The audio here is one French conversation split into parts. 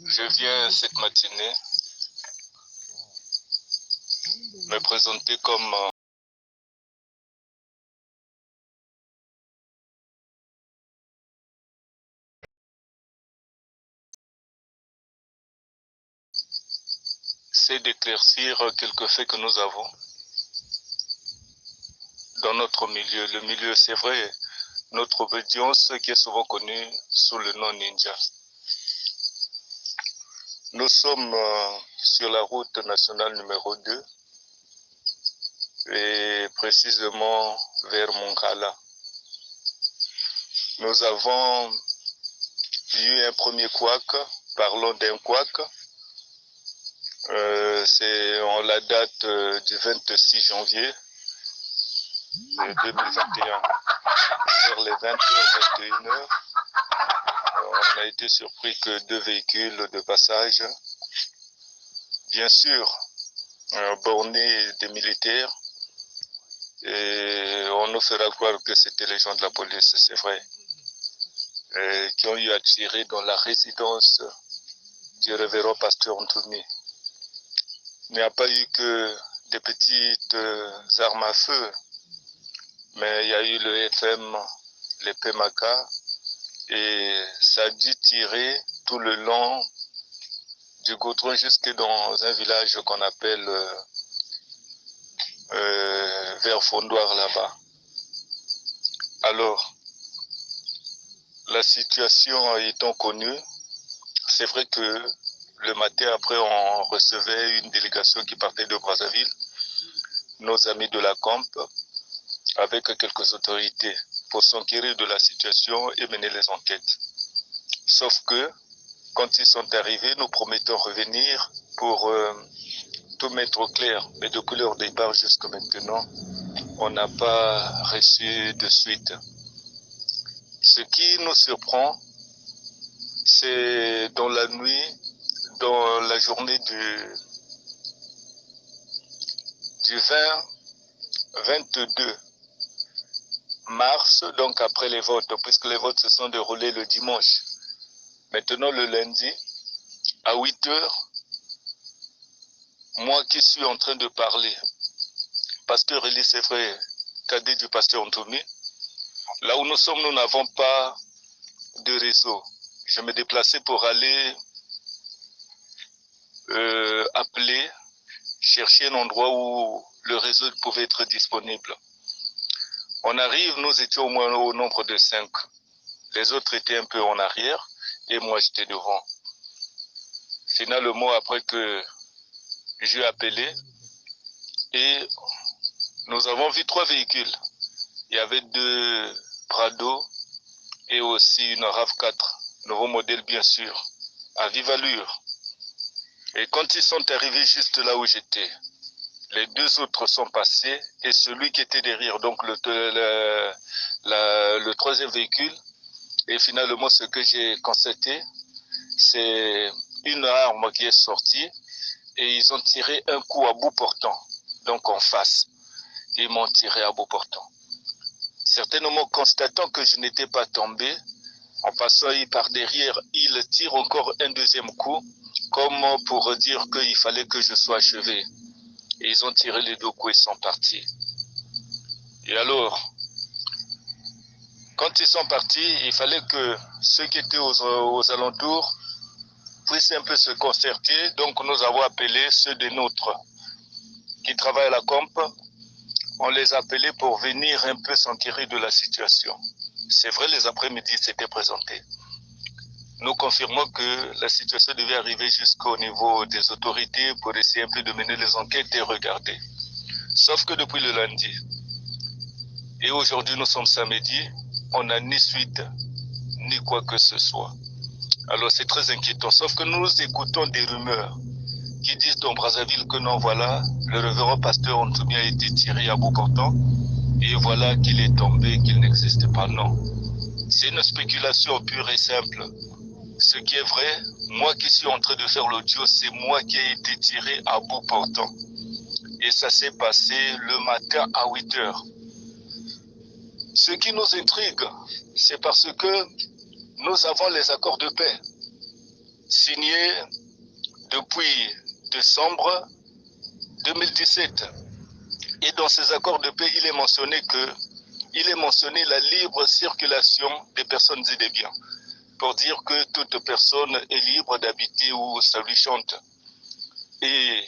Je viens cette matinée me présenter comme c'est d'éclaircir quelques faits que nous avons dans notre milieu. Le milieu, c'est vrai, notre obédience qui est souvent connue sous le nom Ninja. Nous sommes sur la route nationale numéro 2 et précisément vers Moncala. Nous avons eu un premier couac, parlons d'un couac. C'est en la date du 26 janvier 2021, vers les 20h, 21h. On a été surpris que 2 véhicules de passage, bien sûr, bornés des militaires, et on nous fera croire que c'était les gens de la police, c'est vrai, qui ont eu à tirer dans la résidence du révérend pasteur Ntoumi. Il n'y a pas eu que des petites armes à feu, mais il y a eu le FM, les PMK, et ça a dû tirer tout le long du goudron jusque dans un village qu'on appelle vers Fondoir là-bas. Alors, la situation étant connue, c'est vrai que le matin après, on recevait une délégation qui partait de Brazzaville, nos amis de la COMP, avec quelques autorités pour s'enquérir de la situation et mener les enquêtes. Sauf que, quand ils sont arrivés, nous promettons revenir pour tout mettre au clair. Mais depuis leur départ jusqu'à maintenant, on n'a pas reçu de suite. Ce qui nous surprend, c'est dans la nuit, dans la journée du 22 mars, donc après les votes, puisque les votes se sont déroulés le dimanche. Maintenant, le lundi, à 8 heures, moi qui suis en train de parler, pasteur Elie, c'est vrai, cadet du pasteur Ntoumi, là où nous sommes, nous n'avons pas de réseau. Je me déplaçais pour aller appeler, chercher un endroit où le réseau pouvait être disponible. On arrive, nous étions au moins au nombre de 5. Les autres étaient un peu en arrière et moi j'étais devant. Finalement, après que j'ai appelé, et nous avons vu 3 véhicules. Il y avait 2 Prado et aussi une RAV4, nouveau modèle bien sûr, à vive allure. Et quand ils sont arrivés juste là où j'étais, les 2 autres sont passés et celui qui était derrière, donc le 3e véhicule, et finalement ce que j'ai constaté, c'est une arme qui est sortie et ils ont tiré un coup à bout portant, donc en face. Ils m'ont tiré à bout portant. Certainement constatant que je n'étais pas tombé, en passant par derrière, ils tirent encore un 2e coup, comme pour dire qu'il fallait que je sois achevé. Et ils ont tiré les 2 coups et sont partis. Et alors, quand ils sont partis, il fallait que ceux qui étaient aux alentours puissent un peu se concerter. Donc nous avons appelé ceux des nôtres qui travaillent à la COMP. On les a appelés pour venir un peu s'enquérir de la situation. C'est vrai, les après-midi s'étaient présentés. Nous confirmons que la situation devait arriver jusqu'au niveau des autorités pour essayer un peu de mener les enquêtes et regarder. Sauf que depuis le lundi, et aujourd'hui nous sommes samedi, on n'a ni suite, ni quoi que ce soit. Alors c'est très inquiétant, sauf que nous écoutons des rumeurs qui disent dans Brazzaville que non, voilà, le révérend pasteur Ntoumi a été tiré à bout portant, et voilà qu'il est tombé, qu'il n'existe pas. Non. C'est une spéculation pure et simple. Ce qui est vrai, moi qui suis en train de faire l'audio, c'est moi qui ai été tiré à bout portant. Et ça s'est passé le matin à 8 heures. Ce qui nous intrigue, c'est parce que nous avons les accords de paix signés depuis décembre 2017. Et dans ces accords de paix, il est mentionné la libre circulation des personnes et des biens, pour dire que toute personne est libre d'habiter où ça lui chante. Et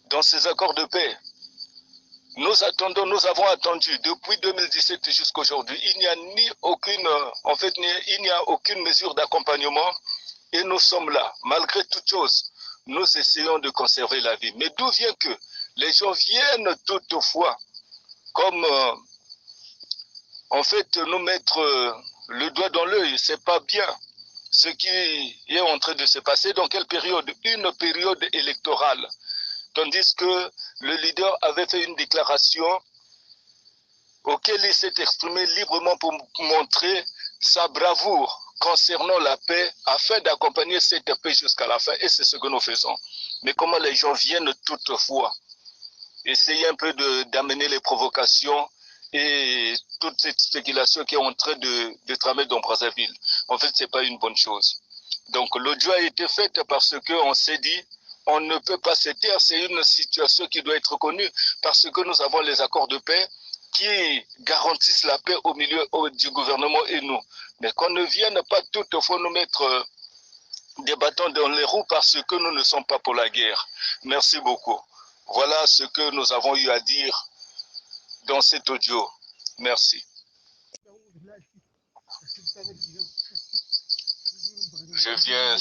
dans ces accords de paix, nous avons attendu depuis 2017 jusqu'à aujourd'hui. Il n'y a il n'y a aucune mesure d'accompagnement et nous sommes là. Malgré toute chose, nous essayons de conserver la vie. Mais d'où vient que les gens viennent toutefois, comme nous mettre le doigt dans l'œil, c'est pas bien. Ce qui est en train de se passer, dans quelle période? Une période électorale. Tandis que le leader avait fait une déclaration auquel il s'est exprimé librement pour montrer sa bravoure concernant la paix, afin d'accompagner cette paix jusqu'à la fin. Et c'est ce que nous faisons. Mais comment les gens viennent toutefois essayer un peu d'amener les provocations et toute cette spéculation qui est en train de tramer dans Brazzaville. En fait, ce n'est pas une bonne chose. Donc l'audio a été fait parce qu'on s'est dit, on ne peut pas se taire, c'est une situation qui doit être connue, parce que nous avons les accords de paix qui garantissent la paix au milieu du gouvernement et nous. Mais qu'on ne vienne pas toutefois nous mettre des bâtons dans les roues parce que nous ne sommes pas pour la guerre. Merci beaucoup. Voilà ce que nous avons eu à dire dans cet audio. Merci. Je viens